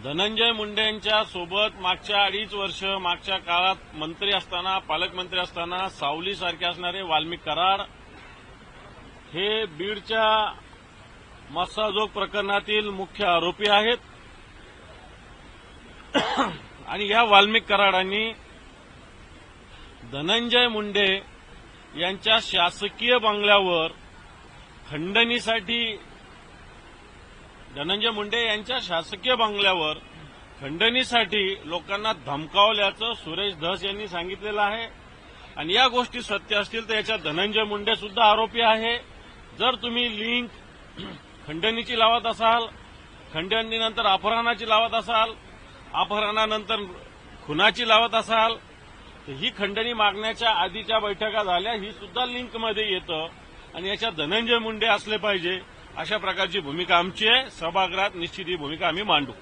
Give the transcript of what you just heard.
धनंजय मुंडे यांच्या सोबत मागच्या 2.5 वर्ष मागच्या काळात मंत्री असताना, पालकमंत्री असताना सावलीसारखे असणारे वाल्मिक कराड हे बीडच्या मस्साजोग प्रकरणातील मुख्य आरोपी आहेत. आणि या वाल्मिक कराडांनी धनंजय मुंडे यांच्या शासकीय बंगल्यावर खंडणीसाठी लोकांना धमकावल्याचं सुरेश धस यांनी सांगितलेलं आहे. आणि या गोष्टी सत्य असतील तर याच्यात धनंजय मुंडे सुद्धा आरोपी आहे. जर तुम्ही लिंक खंडणीची लावत असाल, खंडणीनंतर अपहरणाची लावत असाल, अपहरणानंतर खुनाची लावत असाल, तर ही खंडणी मागण्याच्या आधीच्या बैठका झाल्या, ही सुद्धा लिंकमध्ये येतं. आणि याच्यात धनंजय मुंडे असले पाहिजे अशा प्रकारची भूमिका आमची आहे. सभागृहात निश्चित ही भूमिका आम्ही मांडू.